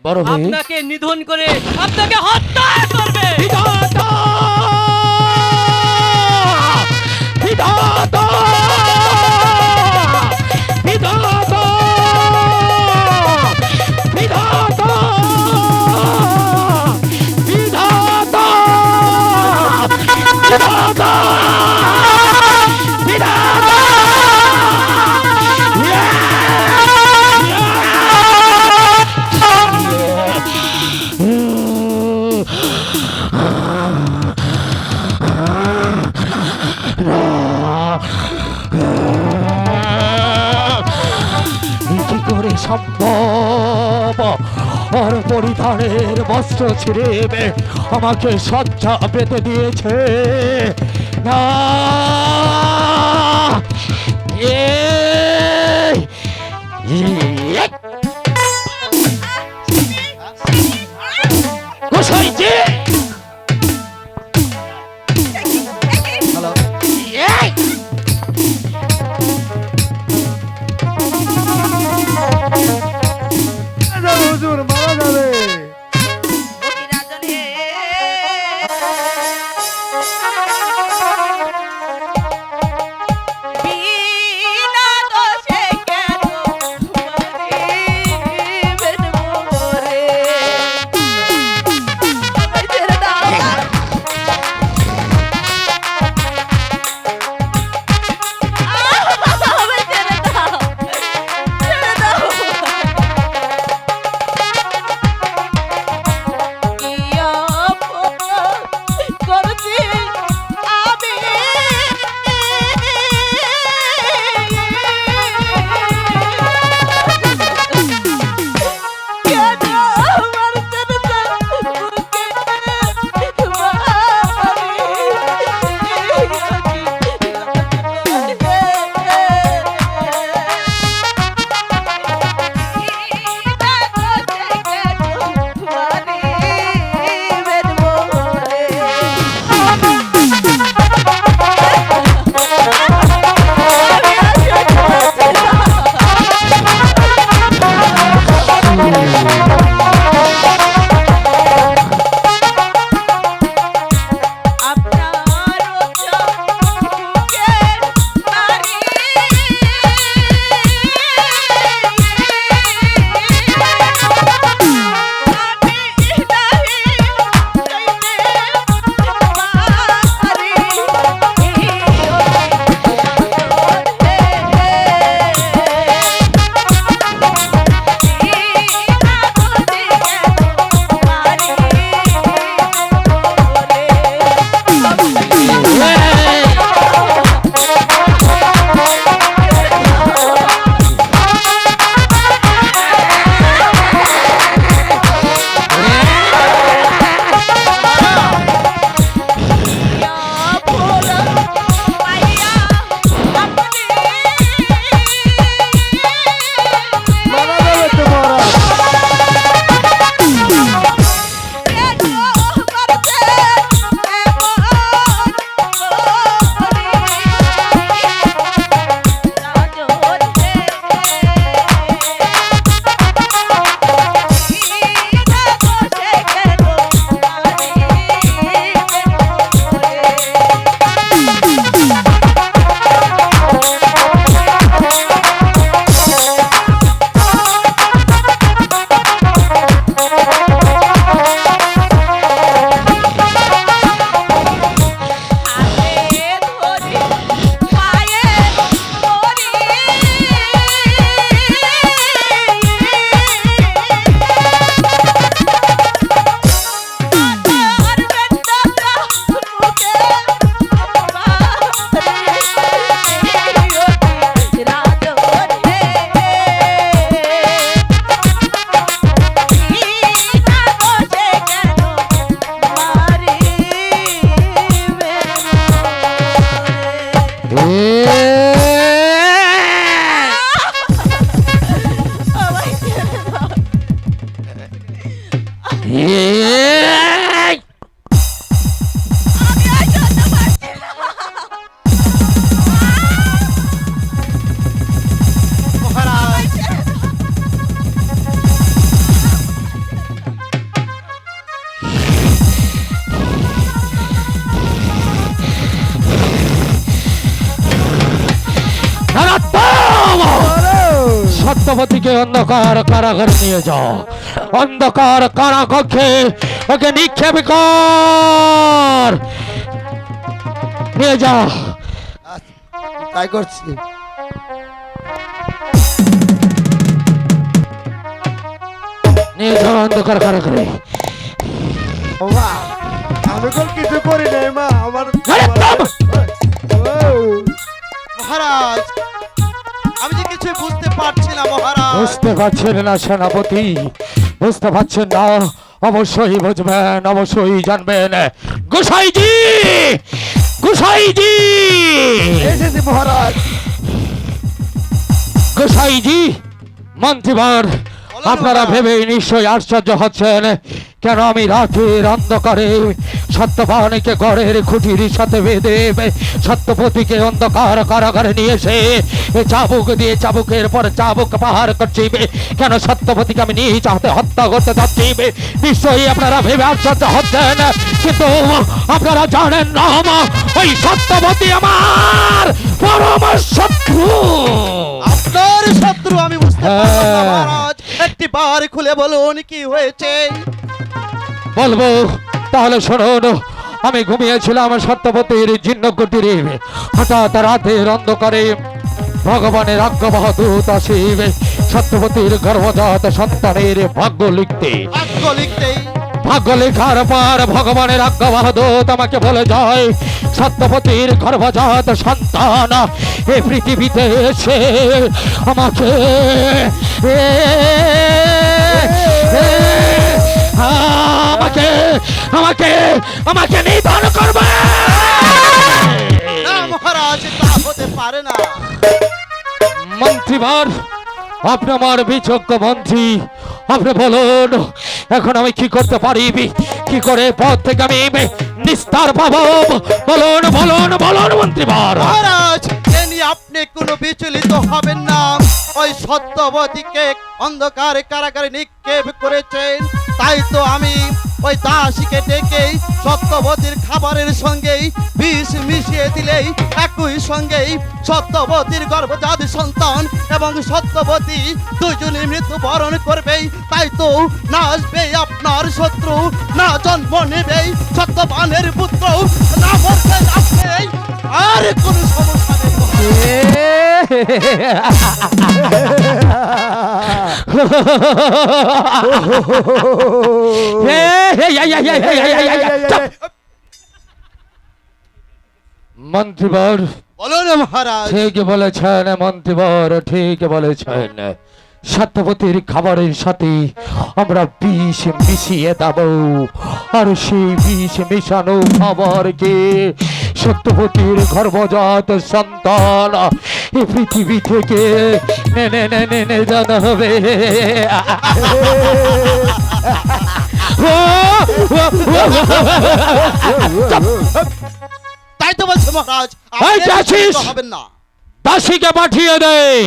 বড় ভাই আপনাকে নিধন করে আপনাকে হত্যা করবে। বিধাতা বিধাতা বিধাতা বিধাতা বিধাতা বিধাতা কি করে সম্ভব? ওর পরিধানের বস্ত্র ছিঁড়ে আমাকে সজ্জা পেতে দিয়েছে না। গোসাইজি হুজুর মারা যাবে। অন্ধকার কারাগারে নিয়ে যাও, অন্ধকার কারাকক্ষে ওকে নিক্ষেপ কর, নিয়ে যাও। তাই করছি। নিয়ে যাও অন্ধকার কারাগারে। মা আমি কোন কিছু করি নাই মা, আমার আরে থাম! মহারাজ, আমি যে কিছু বুঝতে পারছি না মহারাজ। বুঝতে পারছেন না সেনাপতি, বুঝতে পারছেন না? অবশ্যই বুঝবেন, অবশ্যই জানবেন। গোসাইজি, গোসাইজি, এসেছি মহারাজ। গোসাইজি, মন্ত্রীবর, বলো আপনারা মহারাজ। ভেবে নিশ্চয়ই আশ্চর্য হচ্ছেন কেন আমি রাতের অন্ধকারে সত্যবানকে ঘরের খুঁটির সাথে বেঁধে সত্যপতিকে অন্ধকার কারাগারে নিয়ে এসে চাবুক দিয়ে চাবুকের পর চাবুক পাহাড় করছি। কেন সত্যপতিকে আমি নিজ হাতে হত্যা করতে যাচ্ছি? নিশ্চয়ই আপনারা ভেবে আশ্চর্য হচ্ছেন, কিন্তু আপনারা জানেন না ওই সত্যপতি আমার পরম শত্রু। আপনার শত্রু আমি বুঝতে পারলাম না, হ্যাঁ। মহারাজ। একটি বার খুলে বলুন কি হয়েছে। বলবো, তাহলে শুনুন। আমি ঘুমিয়েছিলাম সত্যপতির জীর্ণ কুটিরে, হঠাৎ রাতের অন্ধকারে ভগবানের আজ্ঞাবহ দূত আসিব সত্যপতির গর্ভজাত সন্তানের ভাগ্য লিখতে। ভাগ্য লিখতেই ভাগ্য লেখার পর ভগবানের আজ্ঞাবহ দূত আমাকে বলে যায় সত্যপতির গর্ভজাত সন্তান এই পৃথিবীতে এসে আমাকে আমাকে আমাকে আমাকে নিধন করবে। না মহারাজ, তা হতে পারে না। মন্ত্রীবার, আপনি আমার বিচক্ষণ মন্ত্রী, আপনি বলুন এখন আমি কি করতে পারি? কি করে পথ থেকে আমি নিস্তার পাবো? বলুন বলুন বলুন মন্ত্রীবার। মহারাজ, এ নিয়ে আপনি কোনো বিচলিত হবেন না। ওই সত্যবতীকে অন্ধকার কারাগারে নিক্ষেপ করেছেন, তাই তো আমি ওই দাসীকে ডেকে সত্যবতীর খাবারের সঙ্গেই বিষ মিশিয়ে দিলেই একই সঙ্গেই সত্যবতীর গর্ভজাত সন্তান এবং সত্যবতী দুজনে মৃত্যুবরণ করবেই। তাই তো না আসবে আপনার শত্রু, না জন্ম নেবে সত্যবানের পুত্র, না মরবে আপনি। আর কোনো সমস্যা নেই। মন্ত্রীবর বলুন মহারাজ। ঠিক বলেছেন, মন্ত্রীবর ঠিক বলেছেন। সত্যপতির খাবারের সাথে আমরা বিষ মিশিয়ে দেব, আর সেই বিষ মিশানো খাবারকে সত্যপতির গর্ভজাত সন্তান এই পৃথিবী থেকে নেনে জানা হবে। তাই তো বলছে মহারাজ, এই আপনি যাচ্ছিস? বিচলিত হবেন না। দাসীকে পাঠিয়ে দেয়।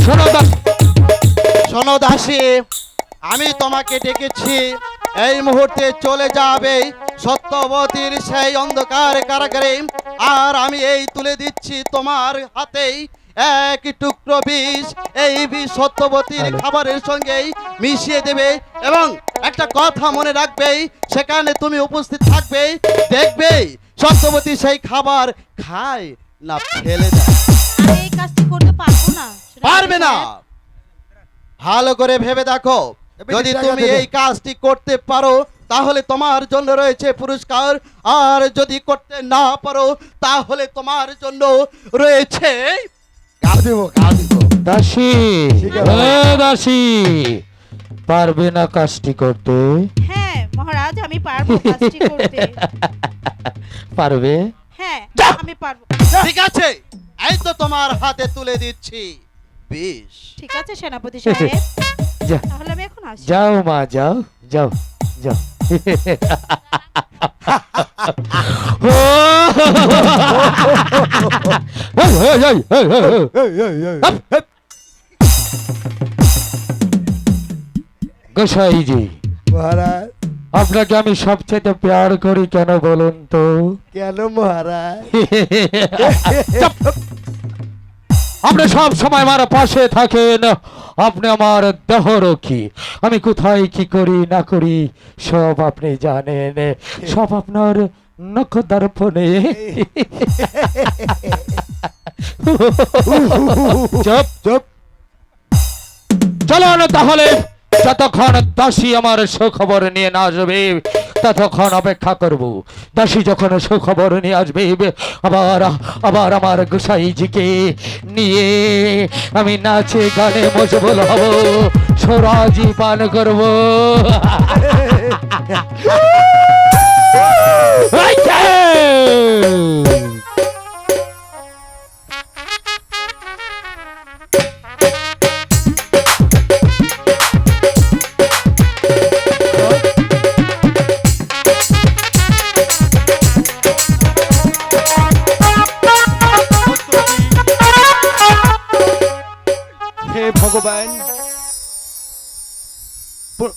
শোনো শোনো দাসী, আমি তোমাকে ডেকেছি, এই মুহূর্তে চলে যাবে সত্যবতীর সেই অন্ধকার কারাগারে, আর আমি এই তুলে দিচ্ছি তোমার হাতেই এক টুকরো বিষ। এই বিষ সত্যবতীর খাবারের সঙ্গেই মিশিয়ে দেবে এবং একটা কথা মনে রাখবে, সেখানে তুমি উপস্থিত থাকবে, দেখবে সত্যবতী সেই খাবার খায় না ফেলে দেয়। আমি এই কাজটি করতে পারবো না। পারবে না। ভালো করে ভেবে দেখো, যদি তুমি এই কাজটি করতে পারো তাহলে তোমার জন্য রয়েছে পুরস্কার, আর যদি করতে না পারো তাহলে তোমার জন্য রয়েছে গা দিব। দাসী, ঠিক আছে। দাসী পারবে না কাজটি করতে? হ্যাঁ মহারাজ, আমি পারবো কাজটি করতে। পারবে? হ্যাঁ আমি পারবো। ঠিক আছে, এই তো তোমার হাতে তুলে দিচ্ছি বিষ। ঠিক আছে সেনাপতি সাহেব, যা, তাহলে আমি এখন আসি। যাও মা, যাও যাও যাও। গোসাইজি, মহারাজ, আপনাকে আমি সবচেয়ে প্যার করি কেন বলুন তো? কেন মহারাজ? আপনি সব সময় আমার পাশে থাকেন, আপনি আমার দেহরক্ষী। আমি কোথায় কি করি না করি সব আপনি জানেন, সব আপনার নখদর্পণে। চুপ চুপ। চলো না তাহলে, যতক্ষণ দাসী আমার সুখবর নিয়ে না আসবে ততক্ষণ অপেক্ষা করব। দাসী যখন সুখবর নিয়ে আসবে আবার আবার আমার গোসাইজিকে নিয়ে আমি নাচে গানে মজবুল হব, সোরাজি পান করব। হে ভগবান,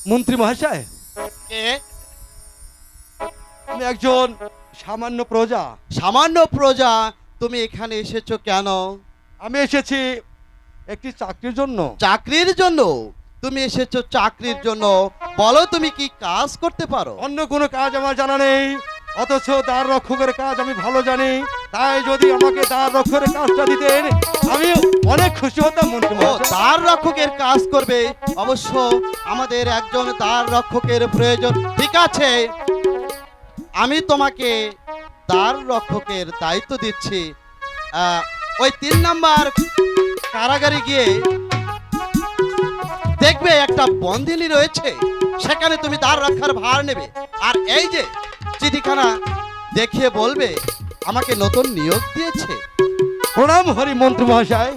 মন্ত্রী মহাশয়, কে? আমি একজন সামান্য প্রজা। সামান্য প্রজা, তুমি এখানে এসেছো কেন? আমি এসেছি একটি চাকরির জন্য। চাকরির জন্য? তুমি এসেছো চাকরির জন্য, বলো তুমি কি কাজ করতে পারো? অন্য কোনো কাজ আমার জানা নেই, অথচ দ্বার রক্ষকের কাজ আমি ভালো জানি। তাই যদি আমাকে দ্বার রক্ষকের কাজটা দিতেন আমি অনেক খুশি হতাম মন্ত্রী ও, মহাশয়। দ্বার রক্ষকের কাজ করবে? অবশ্য আমাদের একজন দ্বার রক্ষকের প্রয়োজন। ঠিক আছে, আমি তোমাকে দ্বার রক্ষকের দায়িত্ব দিচ্ছি। ওই 3 নাম্বার কারাগারে গিয়ে দেখবে একটা বন্দিনী রয়েছে, সেখানে তুমি দ্বার রক্ষার ভার নেবে। আর এই যে চিঠিখানা দেখিয়ে বলবে আমাকে নতুন নিয়োগ দিয়েছে। প্রণাম হরি মন্ত্রী মহাশয়।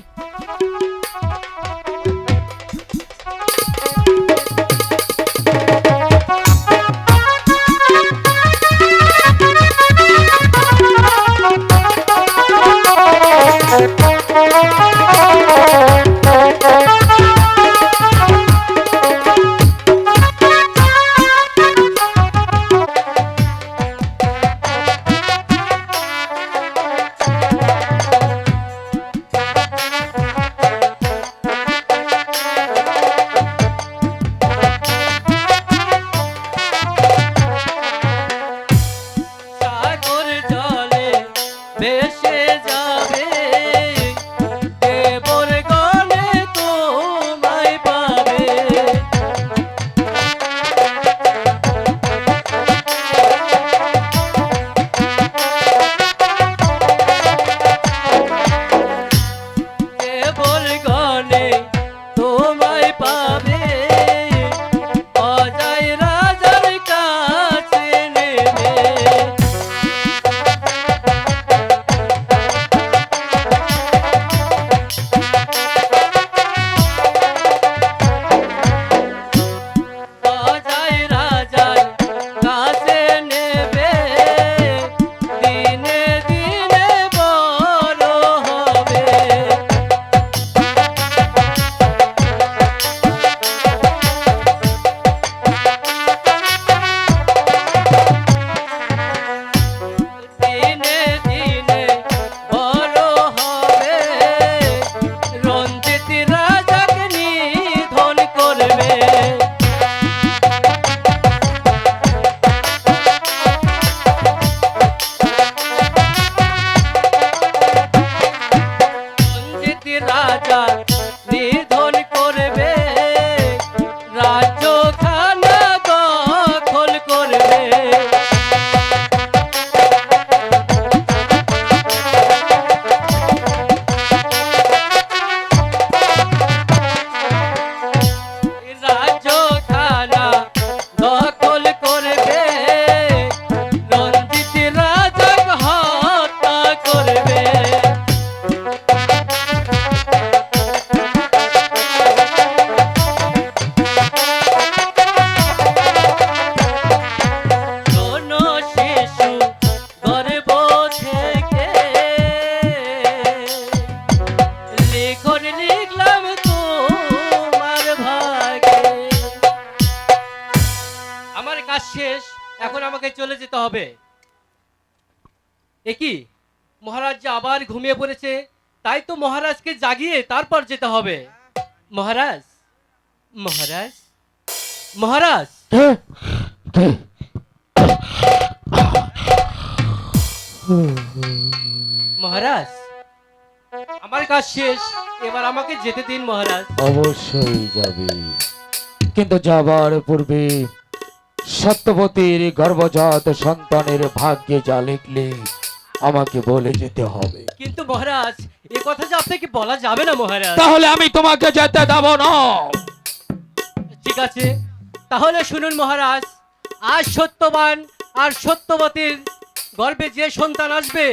সাগর জলে ভেসে যাবে, দেবর গলে তোমায় পাবে। দেবর গলে তোমায় পাবে, অজয় রাজার কাছে নেবে। অজয় রাজার কাছে নেবে, দিনে দিনে বড় হবে। দিনে দিনে বড় হবে, রঞ্জিত রাজাকে নিধন করবে। রঞ্জিত রাজা নিধন করবে, রাজ্য খানা দখল করবে। রাজ্য খানা দখল করবে, রঞ্জিত রাজা হত্যা করবে। কোন শিশু গর্ভ থেকে লিখন লিখলাম তোমার ভাগে। আমার কাজ শেষ, এখন আমাকে চলে যেতে হবে। এ কি, মহারাজ যে আবার ঘুমিয়ে পড়েছে, তাই তো মহারাজকে জাগিয়ে তারপর যেতে হবে। মহারাজ, মহারাজ, মহারাজ, কে? কে? মহারাজ, আমার কাজ শেষ, এবার আমাকে যেতে দিন মহারাজ। অবশ্যই যাবে, কিন্তু যাবার পূর্বে সত্যবতীর গর্ভজাত সন্তানের ভাগ্যে যা লিখলে আমাকে বলে যেতে হবে। কিন্তু মহারাজ, এ কথা যে আপনাকে বলা যাবে না মহারাজ। তাহলে আমি তোমাকে যেতে দেব না। ঠিক আছে, তাহলে শুনুন মহারাজ, আজ সত্যবান আর সত্যবতীর গর্ভে যে সন্তান আসবে